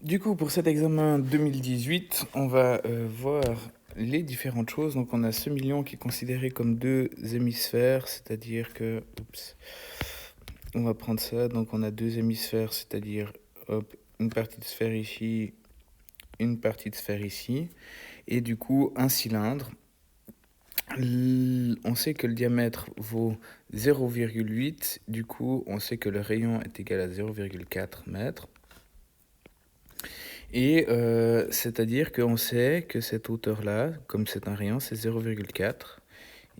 Du coup, pour cet examen 2018, on va voir les différentes choses. Donc, on a ce million qui est considéré comme deux hémisphères, c'est-à-dire que, on va prendre ça. Donc, on a deux hémisphères, c'est-à-dire, hop, une partie de sphère ici, une partie de sphère ici, et du coup, un cylindre. On sait que le diamètre vaut 0,8, du coup, on sait que le rayon est égal à 0,4 mètres. Et c'est-à-dire qu'on sait que cette hauteur-là, comme c'est un rayon, c'est 0,4.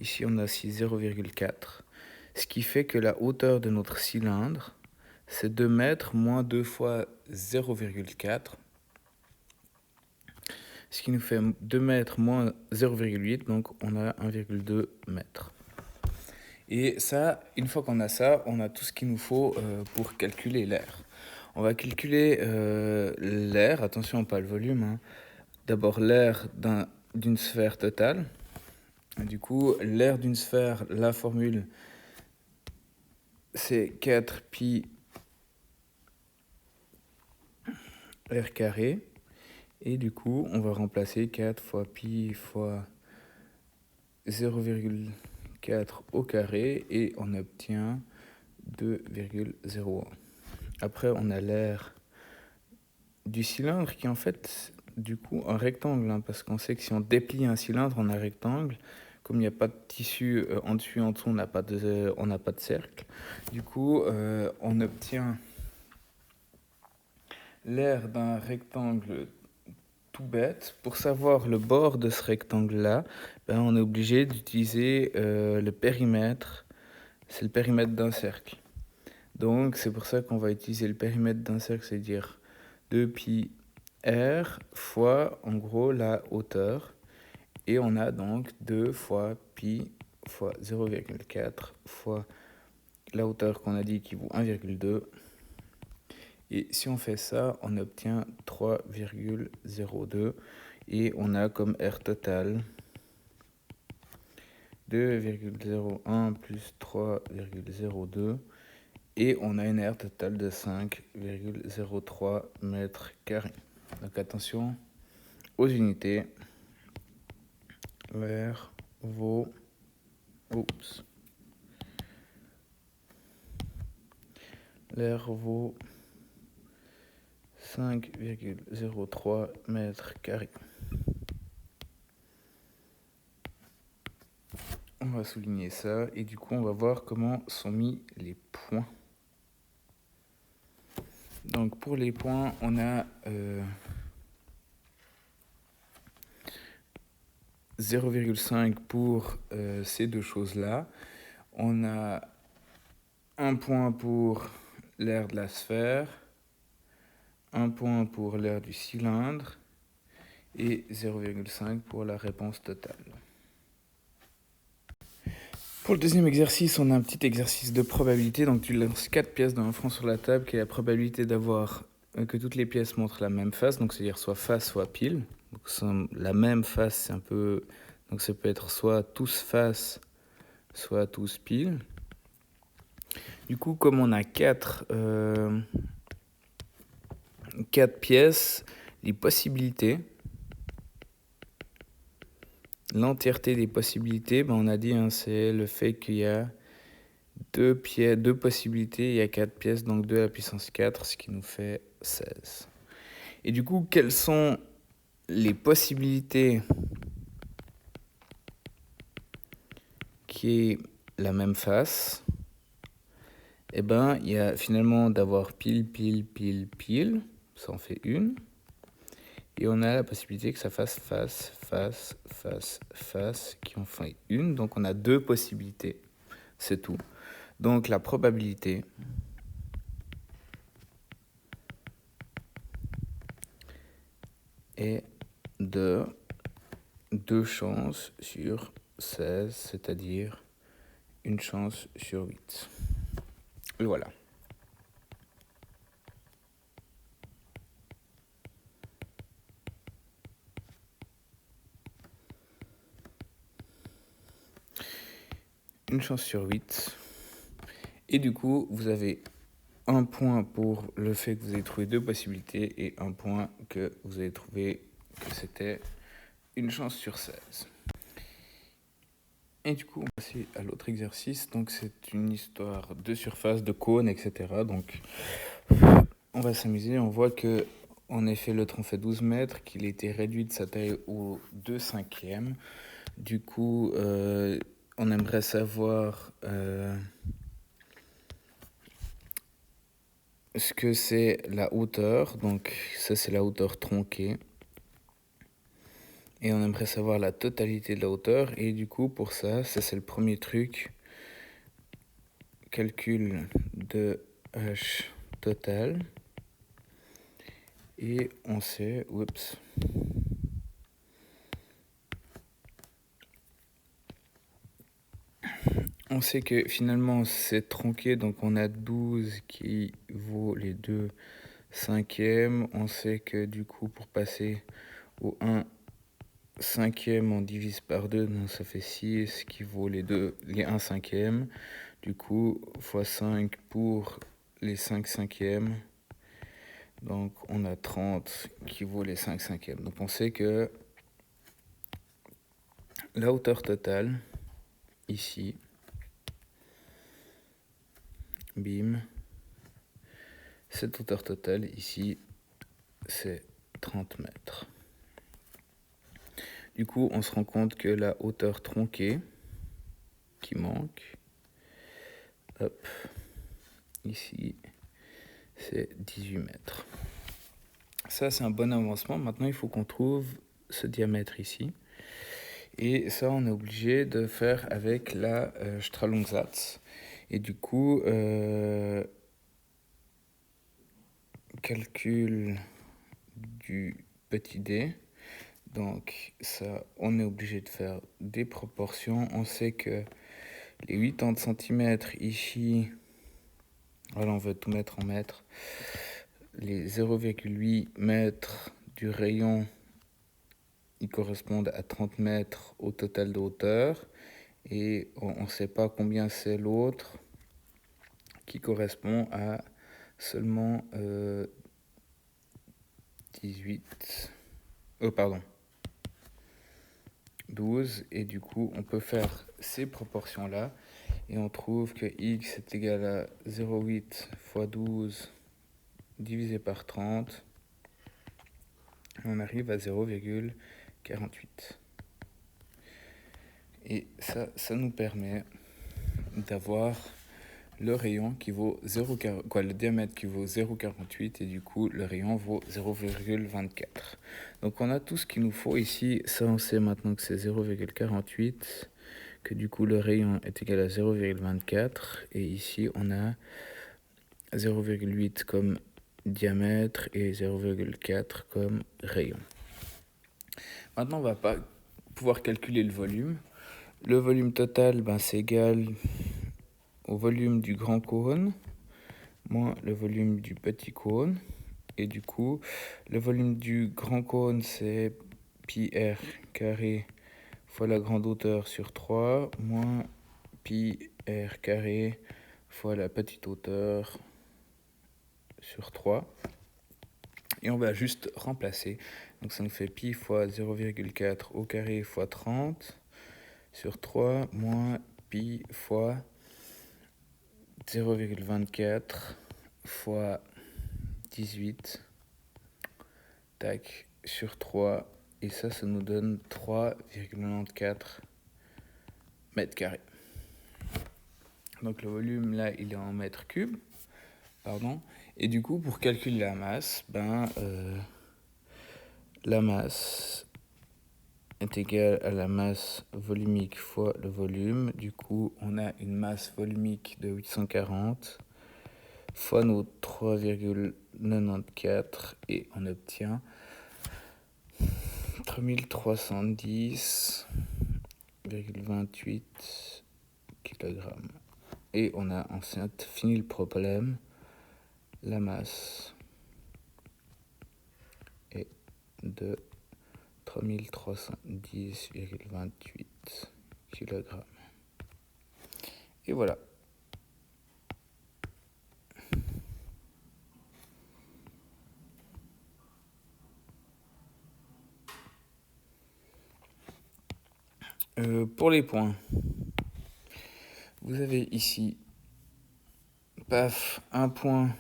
Ici, on a aussi 0,4. Ce qui fait que la hauteur de notre cylindre, c'est 2 mètres moins 2 fois 0,4. Ce qui nous fait 2 mètres moins 0,8, donc on a 1,2 mètres. Et ça, une fois qu'on a ça, on a tout ce qu'il nous faut pour calculer l'air. On va calculer l'air, attention, pas le volume, hein. D'abord l'air d'une sphère totale. Du coup, l'air d'une sphère, la formule, c'est 4 pi r carré. Et du coup, on va remplacer 4 fois pi fois 0,4 au carré et on obtient 2,01. Après, on a l'air du cylindre qui est en fait du coup un rectangle, hein, parce qu'on sait que si on déplie un cylindre en un rectangle, comme il n'y a pas de tissu en dessus et en dessous, on n'a pas de cercle. Du coup, on obtient l'air d'un rectangle tout bête. Pour savoir le bord de ce rectangle-là, ben, on est obligé d'utiliser le périmètre. C'est le périmètre d'un cercle. Donc, c'est pour ça qu'on va utiliser le périmètre d'un cercle, c'est-à-dire 2 pi r fois, en gros, la hauteur. Et on a donc 2 fois pi fois 0,4 fois la hauteur qu'on a dit qui vaut 1,2. Et si on fait ça, on obtient 3,02. Et on a comme R total 2,01 plus 3,02. Et on a une R totale de 5,03 mètres carrés. Donc attention aux unités. L'air vaut... Oups. L'air vaut 5,03 mètres carrés. On va souligner ça et du coup on va voir comment sont mis les points. Donc pour les points, on a 0,5 pour ces deux choses-là. On a un point pour l'air de la sphère, un point pour l'air du cylindre et 0,5 pour la réponse totale. Pour le deuxième exercice, on a un petit exercice de probabilité. Donc tu lances 4 pièces d'un franc sur la table, qui est la probabilité d'avoir que toutes les pièces montrent la même face, donc c'est-à-dire soit face, soit pile. Donc la même face, c'est un peu... Donc ça peut être soit tous face, soit tous pile. Du coup, comme on a 4 pièces, les possibilités, l'entièreté des possibilités, ben on a dit, hein, c'est le fait qu'il y a deux possibilités, il y a 4 pièces, donc 2 à la puissance 4, ce qui nous fait 16. Et du coup, quelles sont les possibilités qui est la même face? Eh ben, il y a finalement d'avoir pile, pile, pile, pile, ça en fait une. Et on a la possibilité que ça fasse face, face, face, face, qui en fait une. Donc on a 2 possibilités, c'est tout. Donc la probabilité est de 2 chances sur 16, c'est-à-dire une chance sur 8. Et voilà. Une chance sur 8. Et du coup, vous avez un point pour le fait que vous avez trouvé deux possibilités et un point que vous avez trouvé que c'était une chance sur 16. Et du coup, on va passer à l'autre exercice. Donc, c'est une histoire de surface, de cône, etc. Donc, on va s'amuser. On voit que, en effet, le tronc fait 12 mètres, qu'il a été réduit de sa taille au 2/5. Du coup, on aimerait savoir ce que c'est la hauteur. Donc, ça, c'est la hauteur tronquée. Et on aimerait savoir la totalité de la hauteur. Et du coup, pour ça, c'est le premier truc. Calcul de h total. Et on sait, on sait que finalement c'est tronqué, donc on a 12 qui vaut les 2/5. On sait que du coup pour passer au 1/5, on divise par 2, donc ça fait 6 qui vaut les 1/5. Du coup, fois 5 pour les 5/5. Donc on a 30 qui vaut les 5/5. Donc on sait que la hauteur totale, ici, bim, cette hauteur totale ici, c'est 30 mètres. Du coup, on se rend compte que la hauteur tronquée, qui manque, hop, ici, c'est 18 mètres. Ça, c'est un bon avancement. Maintenant, il faut qu'on trouve ce diamètre ici. Et ça, on est obligé de faire avec la Strahlungssatz. Et du coup, calcul du petit d. Donc ça, on est obligé de faire des proportions. On sait que les 80 cm ici, voilà, on veut tout mettre en mètres. Les 0,8 mètres du rayon, ils correspondent à 30 mètres au total de hauteur. Et on ne sait pas combien c'est l'autre, qui correspond à seulement 12. Et du coup, on peut faire ces proportions-là. Et on trouve que x est égal à 0,8 fois 12 divisé par 30. Et on arrive à 0,48. Et ça nous permet d'avoir le rayon qui vaut le diamètre qui vaut 0,48 et du coup le rayon vaut 0,24. Donc on a tout ce qu'il nous faut ici. Ça, on sait maintenant que c'est 0,48, que du coup le rayon est égal à 0,24 et ici on a 0,8 comme diamètre et 0,4 comme rayon. Maintenant, on va pas pouvoir calculer le volume. Le volume total, c'est égal au volume du grand cône moins le volume du petit cône. Et du coup, le volume du grand cône, c'est pi r carré fois la grande hauteur sur 3 moins pi r carré fois la petite hauteur sur 3. Et on va juste remplacer. Donc ça nous fait pi fois 0,4 au carré fois 30 sur 3 moins pi fois 0,24 fois 18 tac sur 3. Et ça nous donne 3,94 mètres carrés. Donc le volume là, il est en mètres cubes. Pardon. Et du coup, pour calculer la masse, la masse est égale à la masse volumique fois le volume. Du coup, on a une masse volumique de 840 fois nos 3,94 et on obtient 3310,28 kg. Et on a ensuite fini le problème. La masse est de 3310,28 kg. Et voilà. Pour les points, vous avez ici, paf, un point,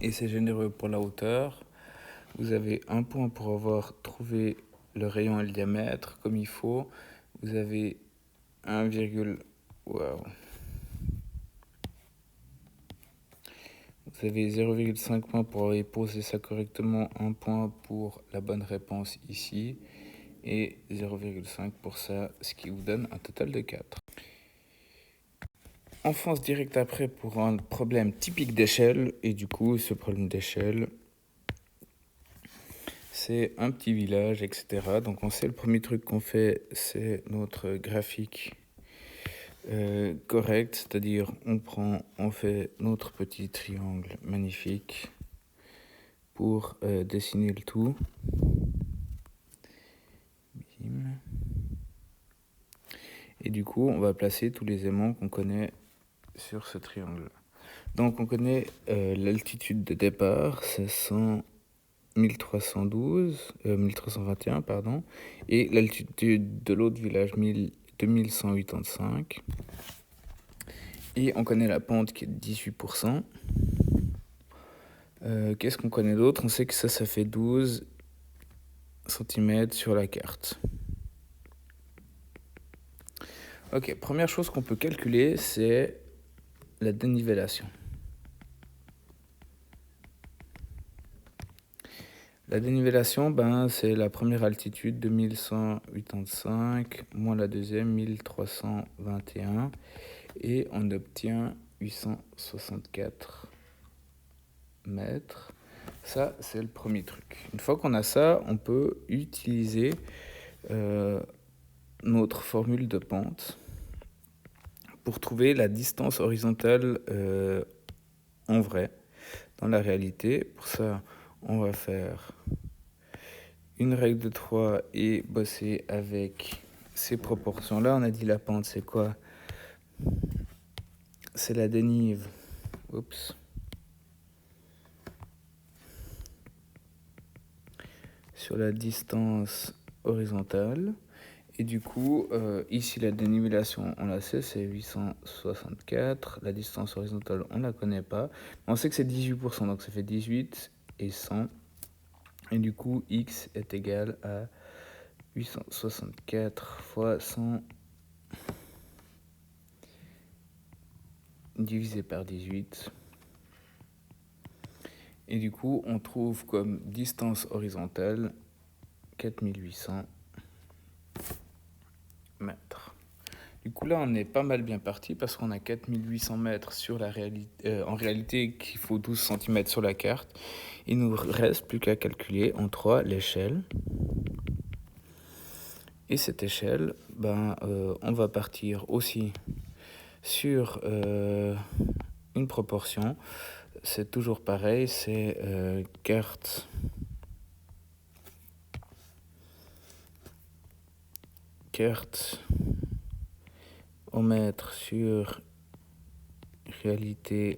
et c'est généreux pour la hauteur. Vous avez un point pour avoir trouvé le rayon et le diamètre comme il faut. Vous avez 1, wow. Vous avez 0,5 points pour avoir posé ça correctement, 1 point pour la bonne réponse ici, et 0,5 pour ça, ce qui vous donne un total de 4. On fonce direct après pour un problème typique d'échelle, et du coup, ce problème d'échelle, c'est un petit village, etc. Donc on sait le premier truc qu'on fait, c'est notre graphique correct, c'est-à-dire on fait notre petit triangle magnifique pour dessiner le tout. Bim. Et du coup, on va placer tous les aimants qu'on connaît sur ce triangle. Donc on connaît l'altitude de départ, c'est 1321, pardon, et l'altitude de l'autre village, 2185. Et on connaît la pente qui est de 18%. Qu'est-ce qu'on connaît d'autre? On sait que ça fait 12 cm sur la carte. Ok, première chose qu'on peut calculer, c'est la dénivellation. La dénivellation, c'est la première altitude de 1185, moins la deuxième, 1321, et on obtient 864 mètres. Ça, c'est le premier truc. Une fois qu'on a ça, on peut utiliser notre formule de pente pour trouver la distance horizontale en vrai, dans la réalité. Pour ça, on va faire une règle de 3 et bosser avec ces proportions-là. On a dit la pente, c'est quoi? C'est la dénive. Oups. Sur la distance horizontale. Et du coup, ici, la dénivellation, on la sait, c'est 864. La distance horizontale, on ne la connaît pas. On sait que c'est 18%, donc ça fait 18 et 100. Et du coup, x est égal à 864 fois 100 divisé par 18. Et du coup, on trouve comme distance horizontale 4800 mètres. Du coup, là, on est pas mal bien parti parce qu'on a 4800 mètres sur la réalité. En réalité, qu'il faut 12 cm sur la carte. Il nous reste plus qu'à calculer en 3 l'échelle. Et cette échelle, on va partir aussi sur une proportion. C'est toujours pareil, c'est carte en mètres sur réalité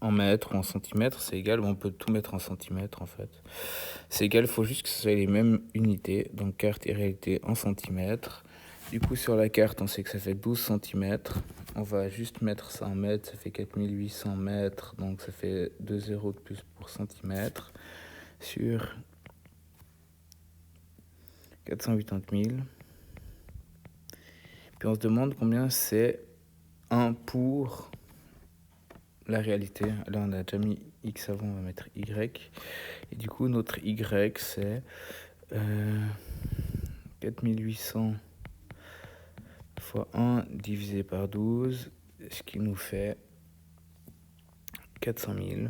en mètres ou en centimètres, c'est égal. On peut tout mettre en centimètres en fait. C'est égal, il faut juste que ce soit les mêmes unités. Donc carte et réalité en centimètres. Du coup, sur la carte, on sait que ça fait 12 cm. On va juste mettre ça en mètres, ça fait 4800 mètres, donc ça fait 2 zéros de plus pour centimètre. Sur 480 000. Puis on se demande combien c'est 1 pour la réalité. Là, on a déjà mis x avant, on va mettre y. Et du coup, notre y, c'est 4800 fois 1 divisé par 12, ce qui nous fait 400 000.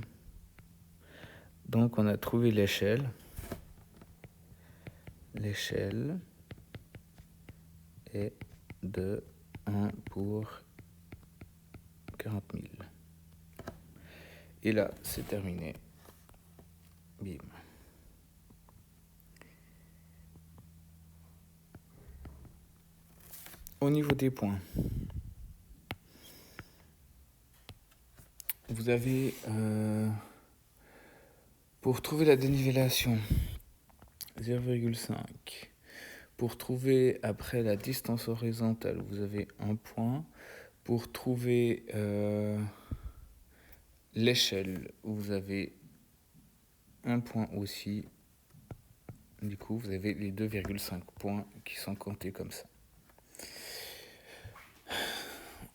Donc, on a trouvé l'échelle. L'échelle est de 1 pour 40 000. Et là, c'est terminé. Bim. Au niveau des points, vous avez, pour trouver la dénivellation, 0,5 Pour trouver après la distance horizontale, vous avez un point. Pour trouver l'échelle, vous avez un point aussi. Du coup, vous avez les 2,5 points qui sont comptés comme ça.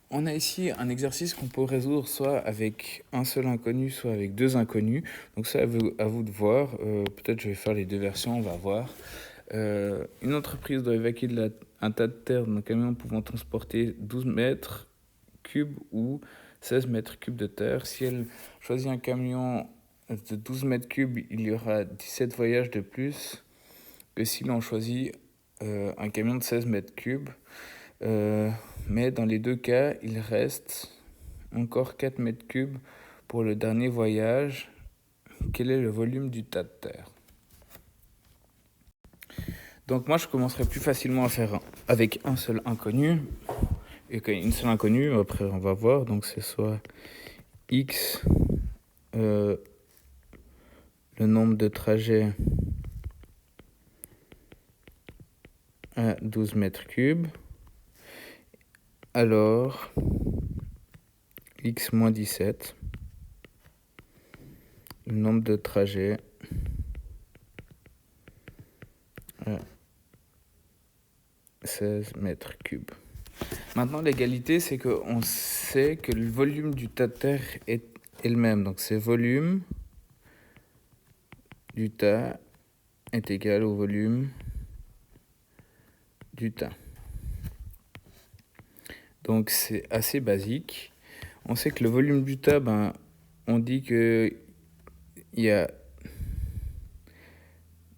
On a ici un exercice qu'on peut résoudre soit avec un seul inconnu, soit avec deux inconnus. Donc ça, à vous de voir. Peut-être je vais faire les deux versions, on va voir. Une entreprise doit évacuer un tas de terre d'un camion pouvant transporter 12 mètres cubes ou 16 mètres cubes de terre. Si elle choisit un camion de 12 mètres cubes, il y aura 17 voyages de plus que si l'on choisit un camion de 16 mètres cubes. Mais dans les deux cas, il reste encore 4 mètres cubes pour le dernier voyage. Quel est le volume du tas de terre? Donc moi, je commencerai plus facilement à faire avec un seul inconnu. Et une seule inconnue, après on va voir. Donc c'est soit x, le nombre de trajets à 12 mètres cubes. Alors, x moins 17, le nombre de trajets à 16 mètres cubes. Maintenant, l'égalité, c'est qu'on sait que le volume du tas de terre est le même. Donc, c'est volume du tas est égal au volume du tas. Donc, c'est assez basique. On sait que le volume du tas, on dit qu'il y a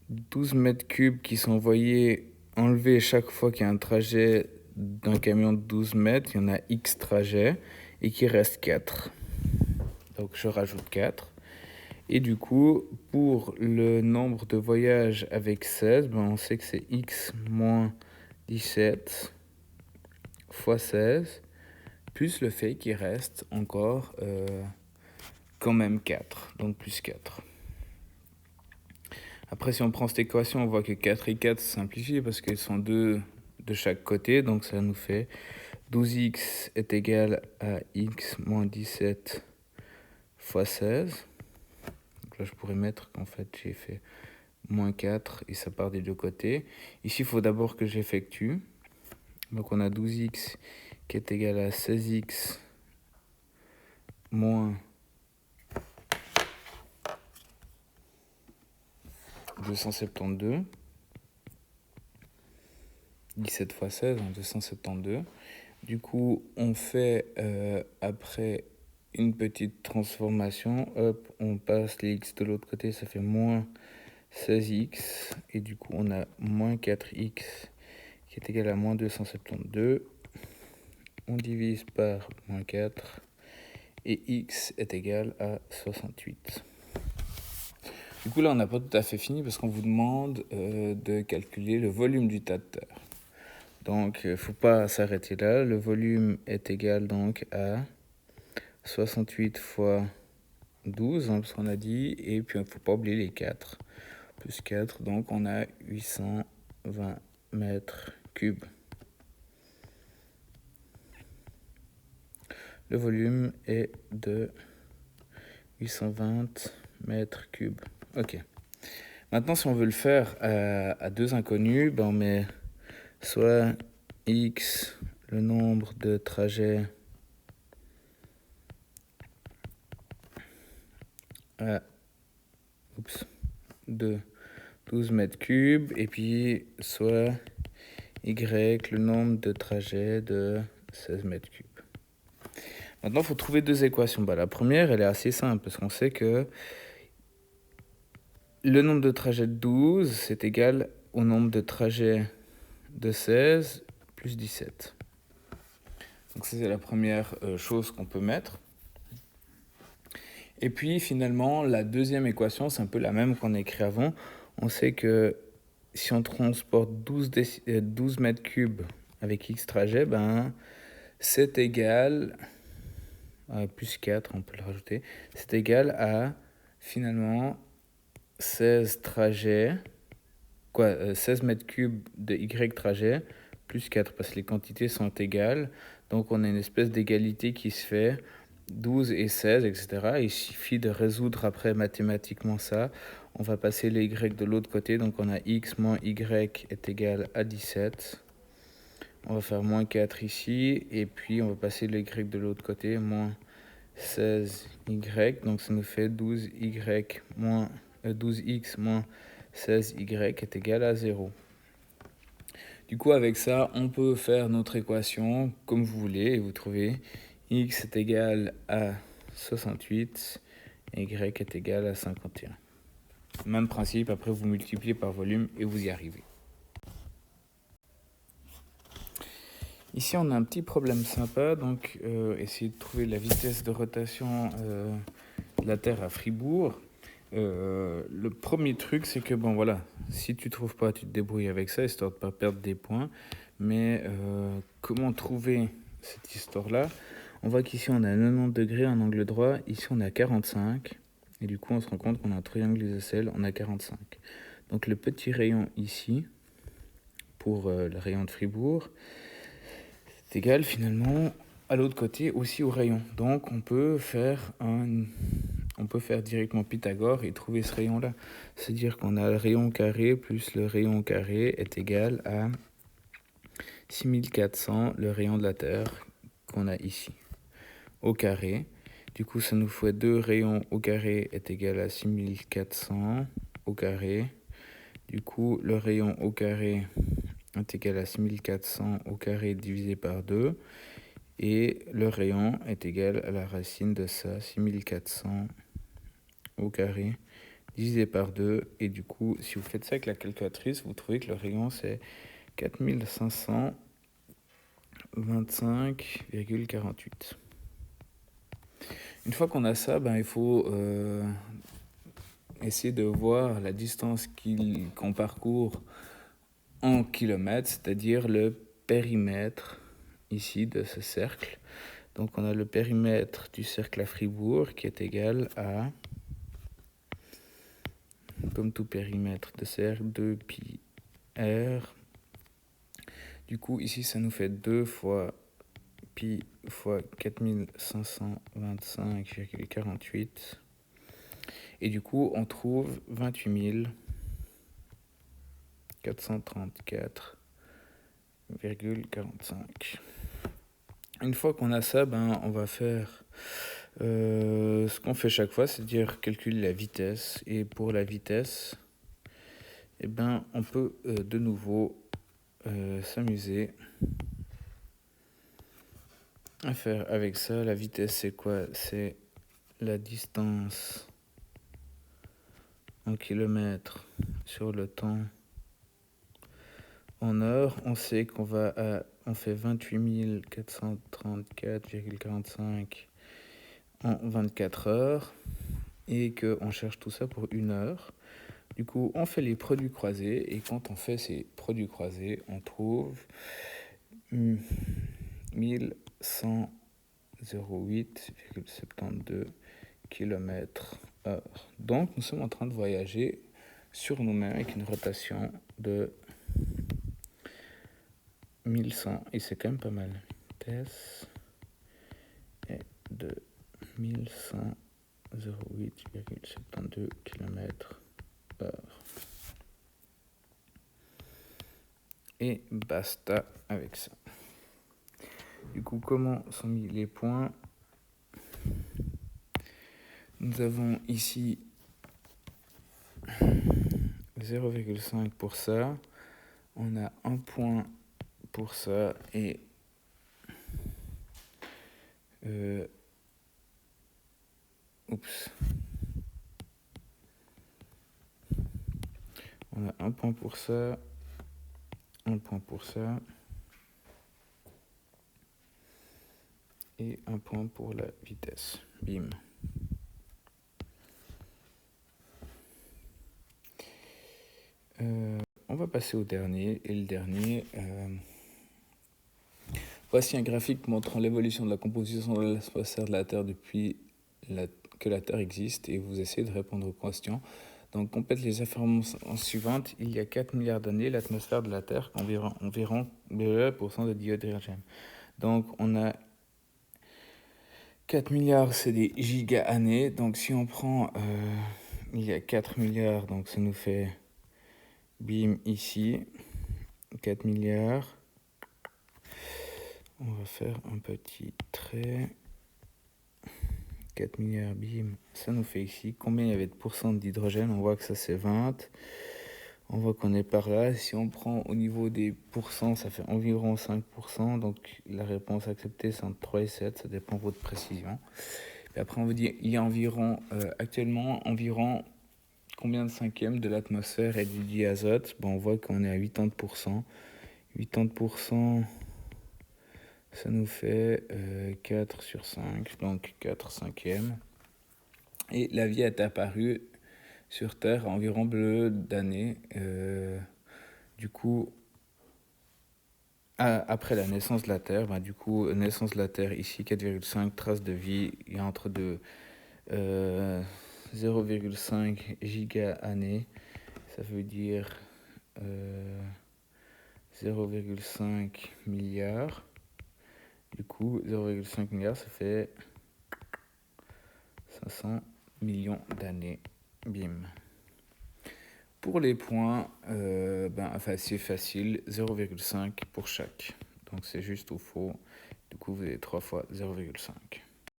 12 mètres cubes qui sont enlevés chaque fois qu'il y a un trajet d'un camion de 12 mètres. Il y en a X trajets et qu'il reste 4. Donc, je rajoute 4. Et du coup, pour le nombre de voyages avec 16, on sait que c'est x moins 17 fois 16, plus le fait qu'il reste encore quand même 4, donc plus 4. Après, si on prend cette équation, on voit que 4 et 4 se simplifient parce qu'ils sont 2 de chaque côté, donc ça nous fait 12x est égal à x moins 17 fois 16. Là, je pourrais mettre qu'en fait, j'ai fait moins 4 et ça part des deux côtés. Ici, il faut d'abord que j'effectue. Donc, on a 12x qui est égal à 16x moins 272. 17 fois 16, 272. Du coup, on fait après une petite transformation. Hop, on passe les x de l'autre côté, ça fait moins 16x. Et du coup, on a moins 4x qui est égal à moins 272. On divise par moins 4. Et x est égal à 68. Du coup, là, on n'a pas tout à fait fini parce qu'on vous demande de calculer le volume du tas de terre. Donc, il ne faut pas s'arrêter là. Le volume est égal donc à 68 fois 12, parce qu'on a dit. Et puis, il ne faut pas oublier les 4. Plus 4, donc on a 820 mètres cubes. Le volume est de 820 mètres cubes. Ok. Maintenant, si on veut le faire à deux inconnus, on met soit x, le nombre de trajets de 12 mètres cubes, et puis soit y, le nombre de trajets de 16 mètres cubes. Maintenant, il faut trouver deux équations. La première, elle est assez simple, parce qu'on sait que le nombre de trajets de 12, c'est égal au nombre de trajets de 16 plus 17. Donc ça, c'est la première chose qu'on peut mettre. Et puis, finalement, la deuxième équation, c'est un peu la même qu'on a écrit avant. On sait que si on transporte 12 mètres cubes avec x trajets, c'est égal, plus 4, on peut le rajouter, c'est égal à, finalement, 16 trajets 16 mètres cubes de Y trajet, plus 4, parce que les quantités sont égales. Donc on a une espèce d'égalité qui se fait, 12 et 16, etc. Il suffit de résoudre après mathématiquement ça. On va passer le Y de l'autre côté, donc on a X moins Y est égal à 17. On va faire moins 4 ici, et puis on va passer le Y de l'autre côté, moins 16Y, donc ça nous fait 12x moins 16y est égal à 0. Du coup, avec ça, on peut faire notre équation comme vous voulez, et vous trouvez x est égal à 68, et y est égal à 51. Même principe, après vous multipliez par volume et vous y arrivez. Ici, on a un petit problème sympa, donc essayez de trouver la vitesse de rotation de la Terre à Fribourg. Le premier truc, c'est que, bon voilà, si tu trouves pas, tu te débrouilles avec ça, histoire de pas perdre des points. Mais comment trouver cette histoire-là? On voit qu'ici, on a 90 degrés, un angle droit. Ici, on a 45. Et du coup, on se rend compte qu'on a un triangle isocèle, on a 45. Donc, le petit rayon ici, pour le rayon de Fribourg, c'est égal finalement à l'autre côté aussi au rayon. Donc on peut faire directement Pythagore et trouver ce rayon-là. C'est-à-dire qu'on a le rayon carré plus le rayon carré est égal à 6400, le rayon de la Terre qu'on a ici, au carré. Du coup, ça nous fait 2 rayons au carré est égal à 6400 au carré. Du coup, le rayon au carré est égal à 6400 au carré divisé par 2. Et le rayon est égal à la racine de ça, 6400 au carré, divisé par 2. Et du coup, si vous faites ça avec la calculatrice, vous trouvez que le rayon, c'est 4525,48. Une fois qu'on a ça, il faut essayer de voir la distance qu'on parcourt en kilomètres, c'est-à-dire le périmètre ici de ce cercle. Donc on a le périmètre du cercle à Fribourg qui est égal à, comme tout périmètre de cercle, 2 pi r. Du coup ici ça nous fait 2 fois pi fois 4525,48. Et du coup on trouve 28 434,45. Une fois qu'on a ça, on va faire ce qu'on fait chaque fois, c'est-à-dire calculer la vitesse. Et pour la vitesse, on peut de nouveau s'amuser à faire avec ça. La vitesse, c'est quoi? C'est la distance en kilomètres sur le temps en heures. On sait qu'on on fait 28 434,45 en 24 heures et qu'on cherche tout ça pour 1 heure. Du coup, on fait les produits croisés et quand on fait ces produits croisés, on trouve 1108,72 km/h. Donc, nous sommes en train de voyager sur nous-mêmes avec une rotation de 1100 et c'est quand même pas mal. Vitesse est de 1108,72 km/h. Et basta avec ça. Du coup, comment sont mis les points? Nous avons ici 0,5 pour ça. On a 1 point pour ça et on a 1 point pour ça, 1 point pour ça et 1 point pour la vitesse. Bim. On va passer au dernier. Et le dernier, voici un graphique montrant l'évolution de la composition de l'atmosphère de la Terre depuis que la Terre existe. Et vous essayez de répondre aux questions. Donc, complète les informations suivantes. Il y a 4 milliards d'années, l'atmosphère de la Terre environ 2% de dioxygène. Donc, on a 4 milliards, c'est des giga-années. Donc, si on prend, il y a 4 milliards, donc ça nous fait, bim, ici, 4 milliards. On va faire un petit trait. 4 milliards, bim, ça nous fait ici. Combien il y avait de pourcents d'hydrogène? On voit que ça c'est 20. On voit qu'on est par là. Si on prend au niveau des pourcents, ça fait environ 5%. Donc la réponse acceptée, c'est entre 3 et 7. Ça dépend de votre précision. Et après, on veut dire il y a environ, actuellement, environ combien de cinquièmes de l'atmosphère est dédié à l'azote? On voit qu'on est à 80%. 80%, ça nous fait 4 sur 5, donc 4 cinquièmes. Et la vie est apparue sur Terre à environ bleu d'années. Du coup, après la naissance de la Terre, naissance de la Terre ici, 4,5 traces de vie, il y a entre 0,5 giga-années, ça veut dire 0,5 milliards. Du coup, 0,5 milliards, ça fait 500 millions d'années. Bim. Pour les points, c'est facile, 0,5 pour chaque. Donc c'est juste ou faux. Du coup, vous avez 3 fois 0,5.